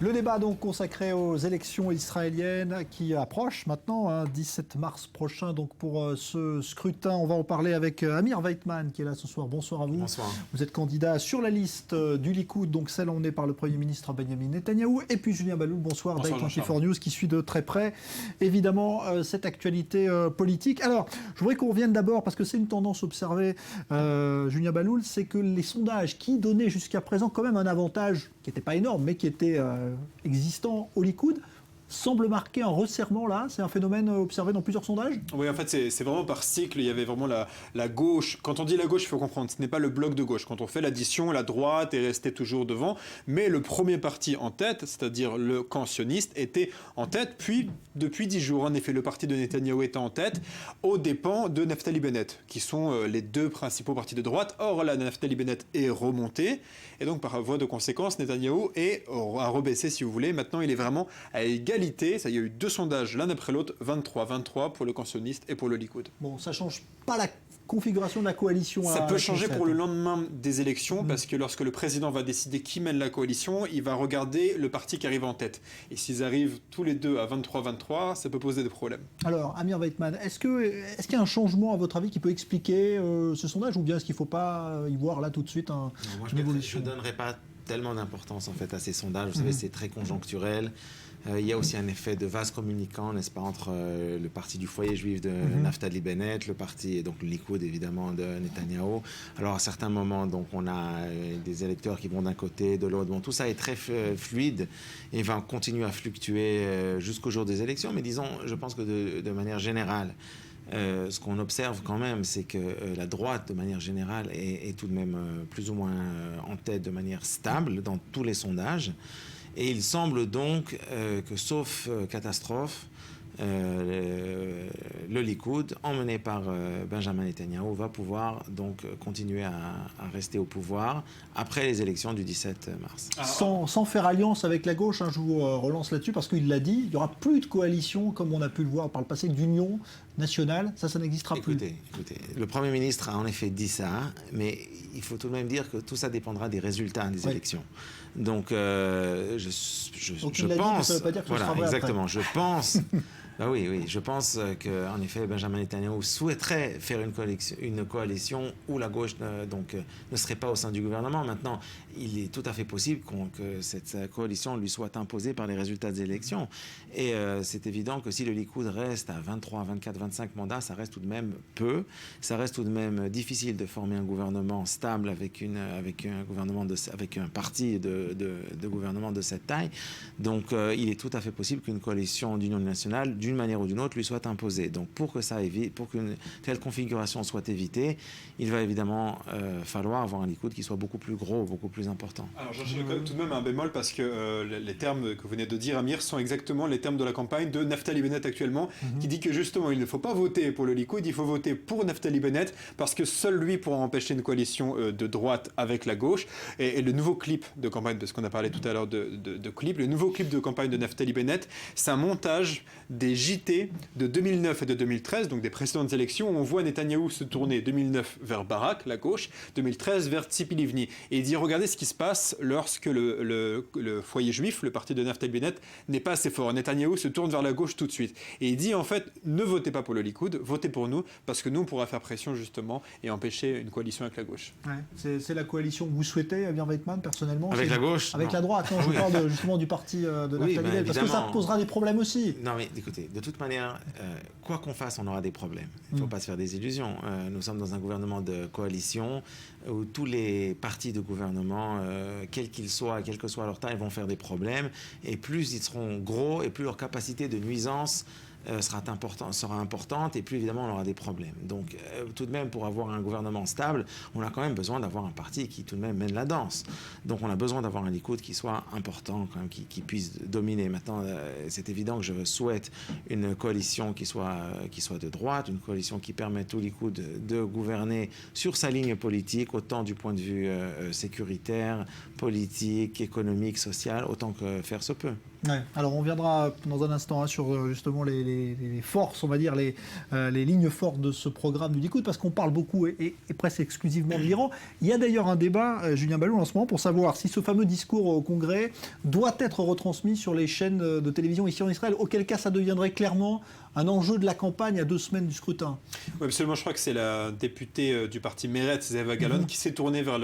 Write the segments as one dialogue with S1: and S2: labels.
S1: Le débat donc consacré aux élections israéliennes qui approchent maintenant, 17 mars prochain donc pour ce scrutin. On va en parler avec Amir Weitman qui est là ce soir. Bonsoir à vous.
S2: Bonsoir.
S1: Vous êtes candidat sur la liste du Likoud, donc celle emmenée par le Premier ministre Benjamin Netanyahou. Et puis Julien Baloul, bonsoir, d'I24 News qui suit de très près évidemment cette actualité politique. Alors, je voudrais qu'on revienne d'abord parce que c'est une tendance observée, Julien Baloul, c'est que les sondages qui donnaient jusqu'à présent quand même un avantage qui n'était pas énorme mais qui était existant au Likoud, semble marquer un resserrement là. C'est un phénomène observé dans plusieurs sondages.
S3: Oui, en fait, c'est vraiment par cycle. Il y avait vraiment la gauche. Quand on dit la gauche, il faut comprendre, ce n'est pas le bloc de gauche. Quand on fait l'addition, la droite est restée toujours devant. Mais le premier parti en tête, c'est-à-dire le camp sioniste, était en tête. Puis, depuis 10 jours, en effet, le parti de Netanyahou était en tête aux dépens de Naftali Bennett, qui sont les deux principaux partis de droite. Or, là, Naftali Bennett est remonté. Et donc, par voie de conséquence, Netanyahou a rebaissé, si vous voulez. Maintenant, il est vraiment à égalité. Ça, il y a eu 2 sondages l'un après l'autre, 23-23 pour le camp sioniste et pour le Likoud.
S1: Bon, ça ne change pas la configuration de la coalition.
S3: Ça peut changer pour le lendemain des élections, parce que lorsque le président va décider qui mène la coalition, il va regarder le parti qui arrive en tête. Et s'ils arrivent tous les deux à 23-23, ça peut poser des problèmes.
S1: Alors, Amir Weitman, est-ce qu'il y a un changement, à votre avis, qui peut expliquer ce sondage, ou bien est-ce qu'il ne faut pas y voir là tout de suite une évolution?
S2: Je ne donnerais pas tellement d'importance en fait à ces sondages. Vous savez, c'est très conjoncturel. Il y a aussi un effet de vase communicant, n'est-ce pas, entre le parti du foyer juif de Naftali Bennett, le parti, donc le Likoud évidemment de Netanyahou. Alors à certains moments, donc on a des électeurs qui vont d'un côté, de l'autre. Bon, tout ça est très fluide et va continuer à fluctuer jusqu'au jour des élections. Mais disons, je pense que de manière générale, ce qu'on observe quand même, c'est que la droite, de manière générale, est tout de même plus ou moins en tête de manière stable dans tous les sondages. Et il semble donc que, sauf catastrophe, le Likoud, emmené par Benjamin Netanyahou, va pouvoir donc continuer à rester au pouvoir après les élections du 17 mars.
S1: Sans faire alliance avec la gauche, je vous relance là-dessus, parce qu'il l'a dit, il n'y aura plus de coalition, comme on a pu le voir par le passé, d'union nationale, ça n'existera plus.
S2: Écoutez, le Premier ministre a en effet dit ça, mais il faut tout de même dire que tout ça dépendra des résultats des élections. Donc, je pense...
S1: Ça veut pas dire que ce sera vrai
S2: exactement,
S1: après.
S2: je pense... Ben oui, je pense qu'en effet, Benjamin Netanyahou souhaiterait faire une coalition où la gauche ne serait pas au sein du gouvernement. Maintenant, il est tout à fait possible que cette coalition lui soit imposée par les résultats des élections. Et c'est évident que si le Likoud reste à 23, 24, 25 mandats, ça reste tout de même peu. Ça reste tout de même difficile de former un gouvernement stable avec un parti de gouvernement de cette taille. Donc, il est tout à fait possible qu'une coalition d'union nationale, d'une manière ou d'une autre, lui soit imposée. Donc, pour qu'une telle configuration soit évitée, il va évidemment falloir avoir un Likoud qui soit beaucoup plus gros, beaucoup plus important.
S3: Alors, j'ai tout de même un bémol parce que les termes que vous venez de dire, Amir, sont exactement les termes de la campagne de Naftali Bennett actuellement, qui dit que justement, il ne faut pas voter pour le Likoud, il faut voter pour Naftali Bennett parce que seul lui pourra empêcher une coalition de droite avec la gauche. Et le nouveau clip de campagne, parce qu'on a parlé tout à l'heure de clip, le nouveau clip de campagne de Naftali Bennett, c'est un montage des JT de 2009 et de 2013, donc des précédentes élections, où on voit Netanyahou se tourner 2009 vers Barak, la gauche, 2013 vers Tzipi Livni. Et il dit, regardez ce qui se passe lorsque le foyer juif, le parti de Naftali Bennett, n'est pas assez fort. Netanyahou se tourne vers la gauche tout de suite. Et il dit, en fait, ne votez pas pour le Likoud, votez pour nous, parce que nous, on pourra faire pression, justement, et empêcher une coalition avec la gauche.
S1: Ouais, c'est la coalition que vous souhaitez, Amir Weitman, personnellement?
S2: Avec la gauche?
S1: Avec la droite, non, je parle justement du parti de Naftali Bennett, parce que ça posera des problèmes aussi.
S2: Non, mais écoutez, de toute manière, quoi qu'on fasse, on aura des problèmes. Il ne faut pas se faire des illusions. Nous sommes dans un gouvernement de coalition où tous les partis de gouvernement, quels qu'ils soient, quelle que soit leur taille, vont faire des problèmes. Et plus ils seront gros et plus leur capacité de nuisance sera importante et plus évidemment on aura des problèmes. Donc tout de même, pour avoir un gouvernement stable, on a quand même besoin d'avoir un parti qui tout de même mène la danse. Donc on a besoin d'avoir un Likoud qui soit important, quand même, qui puisse dominer. Maintenant, c'est évident que je souhaite une coalition qui soit de droite, une coalition qui permette au Likoud de gouverner sur sa ligne politique, autant du point de vue sécuritaire, politique, économique, social, autant que faire se peut.
S1: Ouais. Alors on viendra dans un instant sur justement les forces, on va dire les lignes fortes de ce programme du Likoud, parce qu'on parle beaucoup et presque exclusivement de l'Iran. Il y a d'ailleurs un débat, Julien Balloul, en ce moment pour savoir si ce fameux discours au Congrès doit être retransmis sur les chaînes de télévision ici en Israël, auquel cas ça deviendrait clairement un enjeu de la campagne à 2 semaines du scrutin.
S3: Oui, absolument. Je crois que c'est la députée du parti Meretz, Zehava Galon, qui s'est tournée vers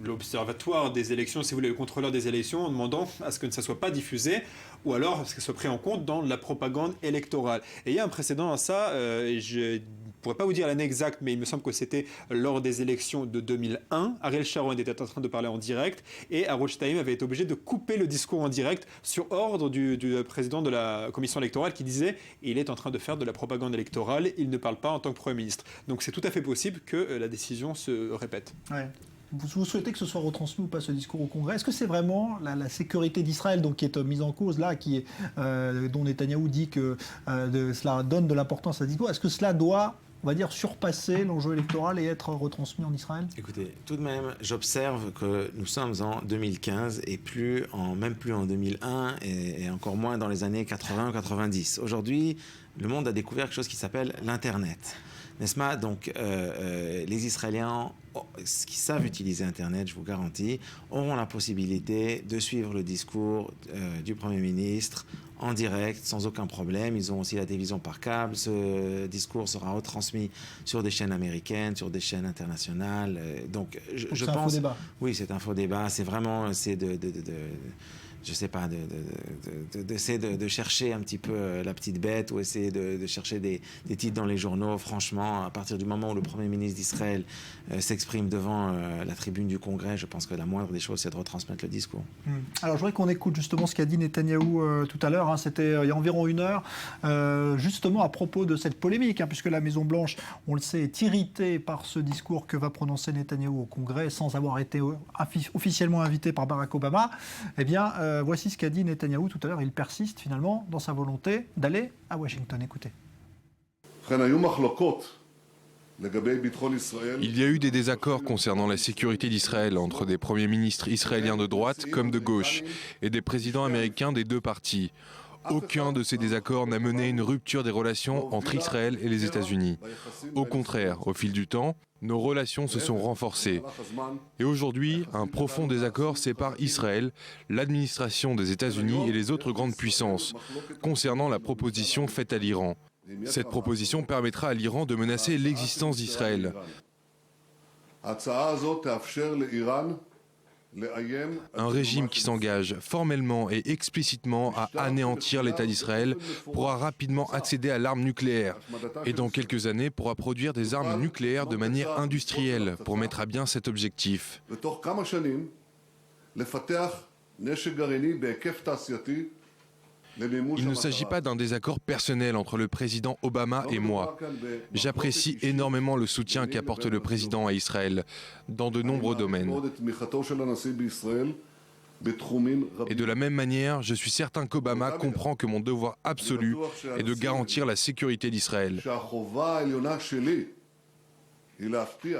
S3: l'observatoire des élections, si vous voulez, le contrôleur des élections, en demandant à ce que ça ne soit pas diffusé, ou alors à ce que ce soit pris en compte dans la propagande électorale. Et il y a un précédent à ça, et je ne pourrais pas vous dire l'année exacte, mais il me semble que c'était lors des élections de 2001. Ariel Sharon était en train de parler en direct, et Harold Shtaim avait été obligé de couper le discours en direct sur ordre du président de la commission électorale qui disait « il est en train de faire de la propagande électorale, il ne parle pas en tant que Premier ministre ». Donc c'est tout à fait possible que la décision se répète.
S1: Ouais. Vous souhaitez que ce soit retransmis ou pas ce discours au Congrès? Est-ce que c'est vraiment la sécurité d'Israël qui est mise en cause là, dont Netanyahou dit que cela donne de l'importance à ce discours? Est-ce que cela doit, on va dire, surpasser l'enjeu électoral et être retransmis en Israël?
S2: Écoutez, tout de même, j'observe que nous sommes en 2015 et même plus en 2001 et encore moins dans les années 80-90. Aujourd'hui, le monde a découvert quelque chose qui s'appelle l'Internet. N'est-ce pas? Donc, les Israéliens qui savent utiliser Internet, je vous garantis, auront la possibilité de suivre le discours du Premier ministre en direct, sans aucun problème. Ils ont aussi la télévision par câble. Ce discours sera retransmis sur des chaînes américaines, sur des chaînes internationales. Donc, je pense...
S1: C'est un faux débat.
S2: Oui, c'est un faux débat. C'est vraiment... je sais pas, d'essayer de chercher un petit peu la petite bête ou essayer de chercher des titres dans les journaux. Franchement, à partir du moment où le Premier ministre d'Israël s'exprime devant la tribune du Congrès, je pense que la moindre des choses, c'est de retransmettre le discours.
S1: Alors, je voudrais qu'on écoute justement ce qu'a dit Netanyahou tout à l'heure. Hein, c'était il y a environ 1 heure, justement à propos de cette polémique, puisque la Maison-Blanche, on le sait, est irritée par ce discours que va prononcer Netanyahou au Congrès sans avoir été officiellement invité par Barack Obama. Eh bien, voici ce qu'a dit Netanyahou tout à l'heure. Il persiste finalement dans sa volonté d'aller à Washington. Écoutez.
S4: Il y a eu des désaccords concernant la sécurité d'Israël entre des premiers ministres israéliens de droite comme de gauche et des présidents américains des 2 partis. Aucun de ces désaccords n'a mené à une rupture des relations entre Israël et les États-Unis. Au contraire, au fil du temps, nos relations se sont renforcées. Et aujourd'hui, un profond désaccord sépare Israël, l'administration des États-Unis et les autres grandes puissances concernant la proposition faite à l'Iran. Cette proposition permettra à l'Iran de menacer l'existence d'Israël. Un régime qui s'engage formellement et explicitement à anéantir l'État d'Israël pourra rapidement accéder à l'arme nucléaire et dans quelques années pourra produire des armes nucléaires de manière industrielle pour mettre à bien cet objectif. Il ne s'agit pas d'un désaccord personnel entre le président Obama et moi. J'apprécie énormément le soutien qu'apporte le président à Israël dans de nombreux domaines. Et de la même manière, je suis certain qu'Obama comprend que mon devoir absolu est de garantir la sécurité d'Israël.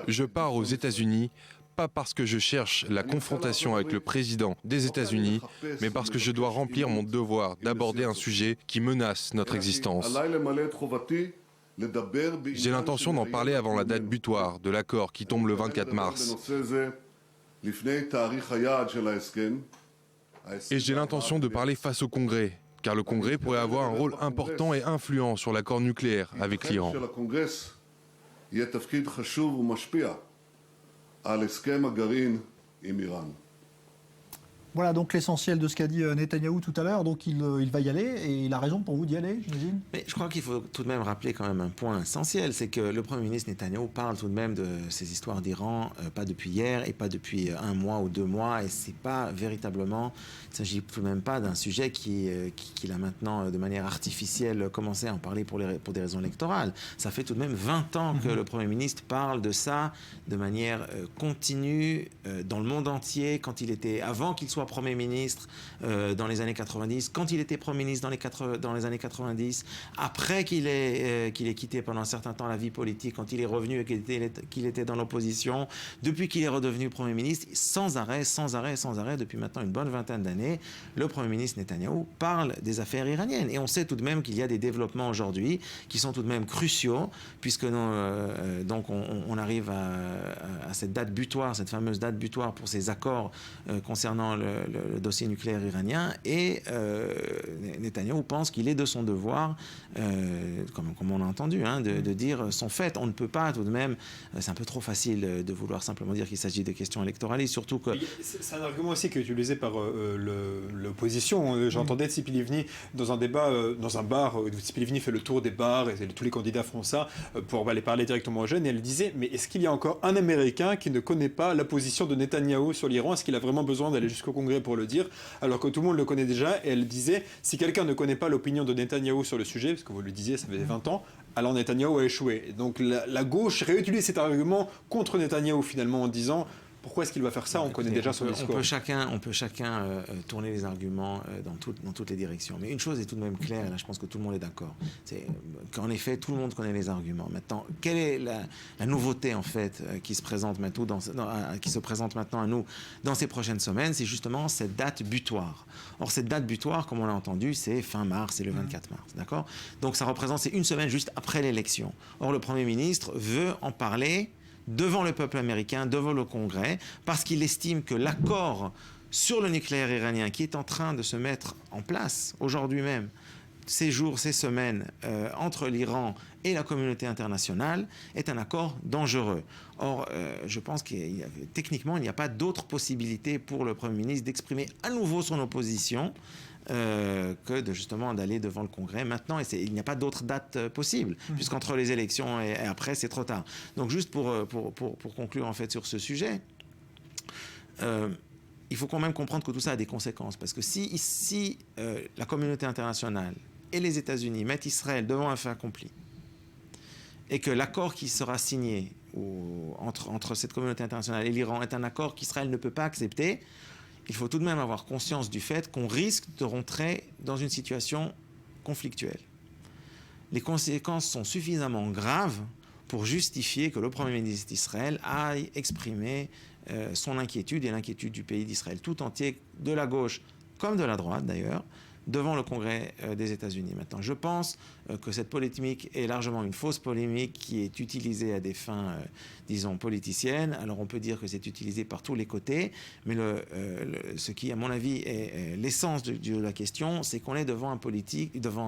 S4: Je pars aux États-Unis pas parce que je cherche la confrontation avec le président des États-Unis, mais parce que je dois remplir mon devoir d'aborder un sujet qui menace notre existence. J'ai l'intention d'en parler avant la date butoir de l'accord qui tombe le 24 mars. Et j'ai l'intention de parler face au Congrès, car le Congrès pourrait avoir un rôle important et influent sur l'accord nucléaire avec l'Iran.
S1: Voilà donc l'essentiel de ce qu'a dit Netanyahou tout à l'heure. Donc il va y aller et il a raison pour vous d'y aller, j'imagine.
S2: Mais je crois qu'il faut tout de même rappeler quand même un point essentiel, c'est que le Premier ministre Netanyahou parle tout de même de ces histoires d'Iran, pas depuis hier et pas depuis 1 mois ou 2 mois, et c'est pas véritablement, il ne s'agit tout de même pas d'un sujet qu'il a maintenant de manière artificielle commencé à en parler pour des raisons électorales. Ça fait tout de même 20 ans que le Premier ministre parle de ça de manière continue dans le monde entier, avant qu'il soit fois Premier ministre dans les années 90, quand il était Premier ministre dans les années 90, après qu'il ait quitté pendant un certain temps la vie politique, quand il est revenu et qu'il était dans l'opposition, depuis qu'il est redevenu Premier ministre, sans arrêt, depuis maintenant une bonne vingtaine d'années, le Premier ministre Netanyahou parle des affaires iraniennes. Et on sait tout de même qu'il y a des développements aujourd'hui qui sont tout de même cruciaux, puisque donc on arrive à cette date butoir, cette fameuse date butoir pour ces accords concernant le dossier nucléaire iranien, et Netanyahou pense qu'il est de son devoir, comme on l'a entendu, de dire son fait. On ne peut pas tout de même, c'est un peu trop facile de vouloir simplement dire qu'il s'agit de questions électoralistes, surtout que...
S3: C'est un argument aussi qui est utilisé par l'opposition. J'entendais Tzipi Livni dans un débat, dans un bar, où Tzipi Livni fait le tour des bars, et tous les candidats font ça, pour aller parler directement aux jeunes, et elle disait, mais est-ce qu'il y a encore un Américain qui ne connaît pas la position de Netanyahou sur l'Iran? Est-ce qu'il a vraiment besoin d'aller jusqu'au Congrès pour le dire, alors que tout le monde le connaît déjà? Et elle disait, si quelqu'un ne connaît pas l'opinion de Netanyahou sur le sujet, parce que vous le disiez, ça faisait 20 ans, alors Netanyahou a échoué. Et donc la gauche réutilise cet argument contre Netanyahou finalement en disant... Pourquoi est-ce qu'il va faire ça? On connaît déjà son discours.
S2: On peut chacun tourner les arguments dans toutes les directions. Mais une chose est tout de même claire, et là je pense que tout le monde est d'accord, c'est qu'en effet tout le monde connaît les arguments. Maintenant, quelle est la nouveauté en fait qui se présente maintenant à nous dans ces prochaines semaines? C'est justement cette date butoir. Or cette date butoir, comme on l'a entendu, c'est fin mars, c'est le 24 mars, d'accord? Donc ça représente, c'est une semaine juste après l'élection. Or le Premier ministre veut en parler devant le peuple américain, devant le Congrès, parce qu'il estime que l'accord sur le nucléaire iranien qui est en train de se mettre en place aujourd'hui même, ces jours, ces semaines, entre l'Iran et la communauté internationale, est un accord dangereux. Or, je pense techniquement, il n'y a pas d'autre possibilité pour le Premier ministre d'exprimer à nouveau son opposition que justement d'aller devant le Congrès maintenant, et il n'y a pas d'autre date possible, puisqu'entre les élections et après, c'est trop tard. Donc juste pour conclure en fait sur ce sujet, il faut quand même comprendre que tout ça a des conséquences, parce que si la communauté internationale et les États-Unis mettent Israël devant un fait accompli, et que l'accord qui sera signé entre cette communauté internationale et l'Iran est un accord qu'Israël ne peut pas accepter, il faut tout de même avoir conscience du fait qu'on risque de rentrer dans une situation conflictuelle. Les conséquences sont suffisamment graves pour justifier que le Premier ministre d'Israël aille exprimer son inquiétude et l'inquiétude du pays d'Israël tout entier, de la gauche comme de la droite d'ailleurs, devant le Congrès des États-Unis. Maintenant, je pense que cette polémique est largement une fausse polémique qui est utilisée à des fins, disons, politiciennes. Alors, on peut dire que c'est utilisé par tous les côtés, mais ce qui, à mon avis, est l'essence de la question, c'est qu'on est devant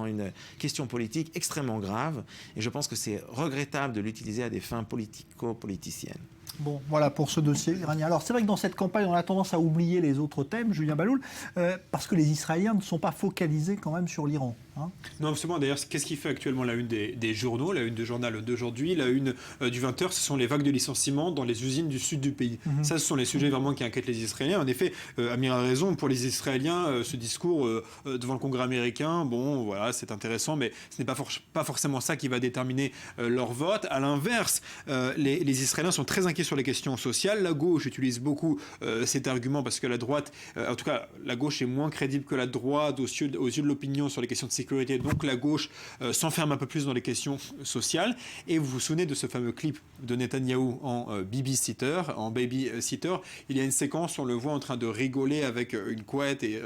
S2: une question politique extrêmement grave, et je pense que c'est regrettable de l'utiliser à des fins politico-politiciennes.
S1: Bon, voilà pour ce dossier iranien. Alors, c'est vrai que dans cette campagne, on a tendance à oublier les autres thèmes, Julien Baloul, parce que les Israéliens ne sont pas focalisés quand même sur l'Iran.
S3: Non, absolument. D'ailleurs, qu'est-ce qui fait actuellement la une des journaux, la une du journal d'aujourd'hui, la une du 20h, ce sont les vagues de licenciements dans les usines du sud du pays. Ça, ce sont les sujets vraiment qui inquiètent les Israéliens. En effet, Amir a raison, pour les Israéliens, ce discours devant le Congrès américain, bon, voilà, c'est intéressant, mais ce n'est pas forcément ça qui va déterminer leur vote. À l'inverse, les Israéliens sont très inquiets sur les questions sociales. La gauche utilise beaucoup cet argument parce que la droite, en tout cas, la gauche est moins crédible que la droite aux yeux de l'opinion sur les questions de sécurité. Donc la gauche s'enferme un peu plus dans les questions sociales. Et vous vous souvenez de ce fameux clip de Netanyahou en babysitter. Il y a une séquence où on le voit en train de rigoler avec une couette et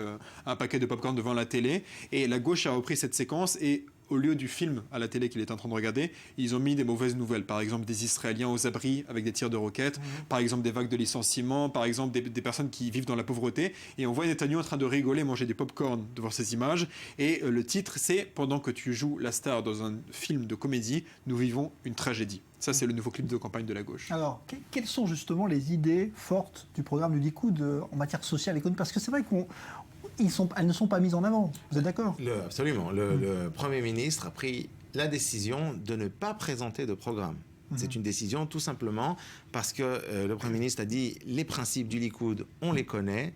S3: un paquet de popcorn devant la télé. Et la gauche a repris cette séquence et au lieu du film à la télé qu'il est en train de regarder, ils ont mis des mauvaises nouvelles. Par exemple, des Israéliens aux abris avec des tirs de roquettes, par exemple des vagues de licenciements, par exemple des personnes qui vivent dans la pauvreté. Et on voit Netanyahou en train de rigoler, manger des pop-corn devant ces images. Et le titre, c'est « Pendant que tu joues la star dans un film de comédie, nous vivons une tragédie ». Ça, c'est le nouveau clip de campagne de la gauche.
S1: Alors, quelles sont justement les idées fortes du programme du Likoud en matière sociale et économique? Parce que c'est vrai elles ne sont pas mises en avant. Vous êtes d'accord?
S2: Absolument. Le Premier ministre a pris la décision de ne pas présenter de programme. C'est une décision tout simplement parce que le Premier ministre a dit les principes du Likoud, on les connaît.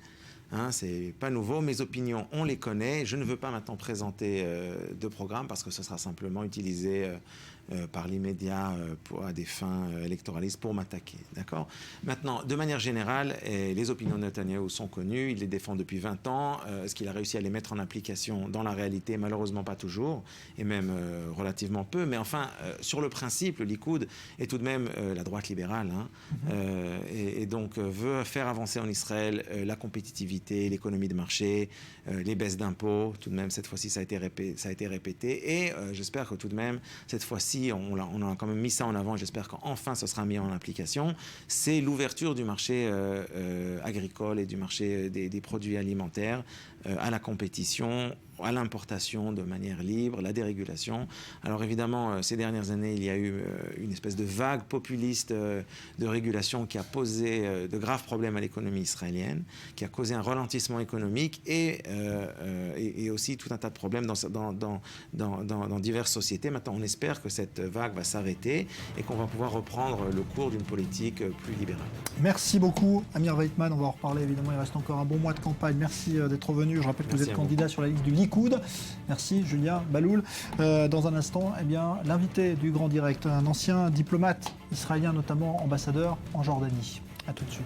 S2: C'est pas nouveau, mes opinions, on les connaît. Je ne veux pas maintenant présenter de programme parce que ce sera simplement utilisé par l'immédiat à des fins électoralistes pour m'attaquer. D'accord ? Maintenant, de manière générale, les opinions de Netanyahou sont connues, il les défend depuis 20 ans. Est-ce qu'il a réussi à les mettre en application dans la réalité? Malheureusement pas toujours, et même relativement peu. Mais enfin, sur le principe, le Likoud est tout de même la droite libérale, hein, et donc veut faire avancer en Israël la compétitivité, l'économie de marché, les baisses d'impôts. Tout de même, cette fois-ci, ça a été répété. Et j'espère que tout de même, cette fois-ci, on a quand même mis ça en avant. J'espère qu'enfin, ce sera mis en application. C'est l'ouverture du marché agricole et du marché des produits alimentaires à la compétition, à l'importation de manière libre, la dérégulation. Alors évidemment, ces dernières années, il y a eu une espèce de vague populiste de régulation qui a posé de graves problèmes à l'économie israélienne, qui a causé un ralentissement économique et aussi tout un tas de problèmes dans diverses sociétés. Maintenant, on espère que cette vague va s'arrêter et qu'on va pouvoir reprendre le cours d'une politique plus libérale.
S1: Merci beaucoup, Amir Weitman. On va en reparler évidemment. Il reste encore un bon mois de campagne. Merci d'être venu. Je rappelle que vous êtes candidat sur la liste du Likoud. Merci, Julien Baloul. Dans un instant, l'invité du Grand Direct, un ancien diplomate israélien, notamment ambassadeur en Jordanie. À tout de suite.